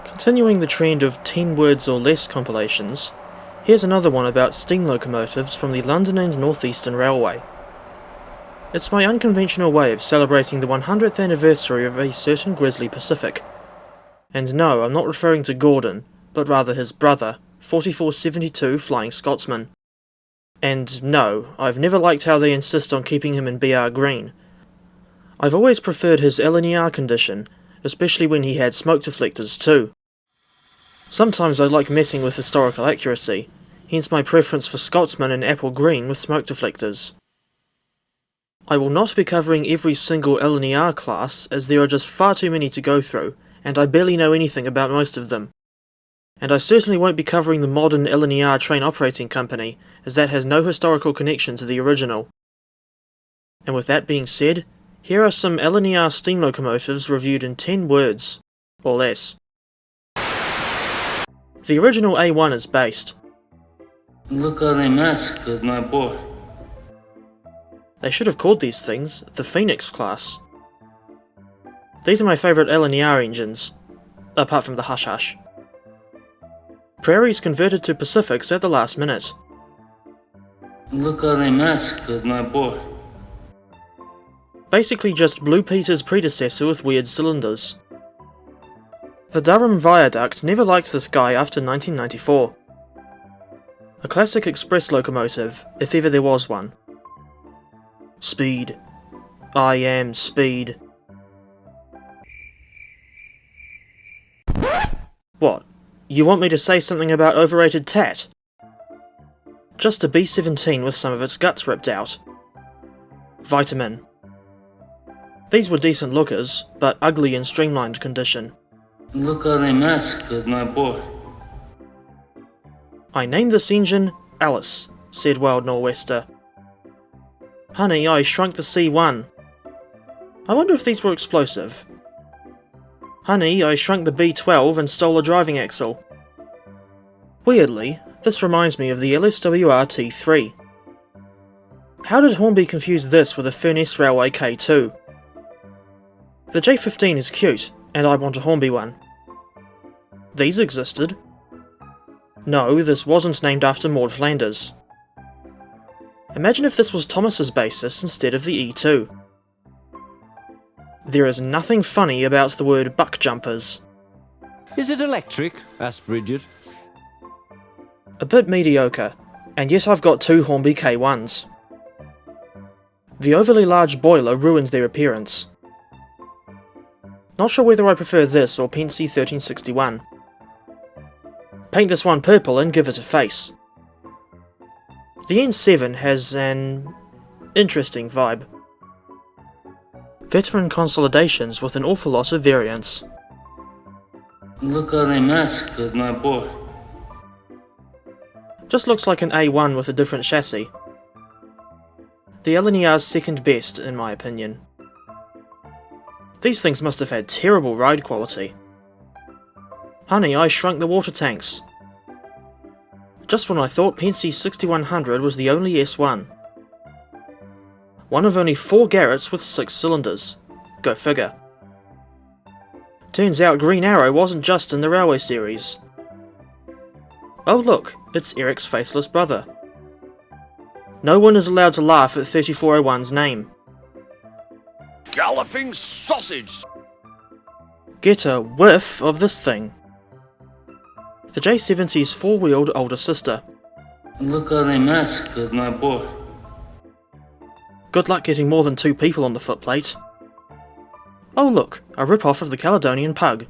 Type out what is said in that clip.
Continuing the trend of 10 words or less compilations, here's another one about steam locomotives from the London and North Eastern Railway. It's my unconventional way of celebrating the 100th anniversary of a certain Grizzly Pacific. And no, I'm not referring to Gordon, but rather his brother, 4472 Flying Scotsman. And no, I've never liked how they insist on keeping him in BR green. I've always preferred his LNER condition, especially when he had smoke deflectors too. Sometimes I like messing with historical accuracy, hence my preference for Scotsman in apple green with smoke deflectors. I will not be covering every single LNER class, as there are just far too many to go through, and I barely know anything about most of them. And I certainly won't be covering the modern LNER train operating company, as that has no historical connection to the original. And with that being said, here are some LNER steam locomotives reviewed in 10 words, or less. The original A1 is based. Look how they mess with my boy. They should have called these things the Phoenix class. These are my favourite LNER engines, apart from the Hush Hush. Prairies converted to Pacifics at the last minute. Look how they mess with my boy. Basically just Blue Peter's predecessor with weird cylinders. The Durham Viaduct never liked this guy after 1994. A classic express locomotive, if ever there was one. Speed. I am speed. What? You want me to say something about overrated tat? Just a B-17 with some of its guts ripped out. Vitamin. These were decent lookers, but ugly in streamlined condition. Look how they mess with my boy. I named this engine Alice, said Wild Nor'wester. Honey, I shrunk the C1. I wonder if these were explosive. Honey, I shrunk the B12 and stole a driving axle. Weirdly, this reminds me of the LSWR T3. How did Hornby confuse this with a Furness Railway K2? The J15 is cute, and I want a Hornby one. These existed. No, this wasn't named after Maud Flanders. Imagine if this was Thomas's basis instead of the E2. There is nothing funny about the word buck jumpers. Is it electric? Asked Bridget. A bit mediocre, and yet I've got two Hornby K1s. The overly large boiler ruins their appearance. Not sure whether I prefer this or Pensy 1361. Paint this one purple and give it a face. The N7 has an interesting vibe. Veteran consolidations with an awful lot of variants. Look how they mess with my boy. Just looks like an A1 with a different chassis. The LNER's second best, in my opinion. These things must have had terrible ride quality. Honey, I shrunk the water tanks. Just when I thought Pensy 6100 was the only S1. One of only 4 Garretts with 6 cylinders. Go figure. Turns out Green Arrow wasn't just in the Railway series. Oh look, it's Eric's faceless brother. No one is allowed to laugh at 3401's name. Galloping sausage! Get a whiff of this thing. The J70's four-wheeled older sister. Look how they mess with my boy. Good luck getting more than 2 people on the footplate. Oh look, a rip-off of the Caledonian Pug.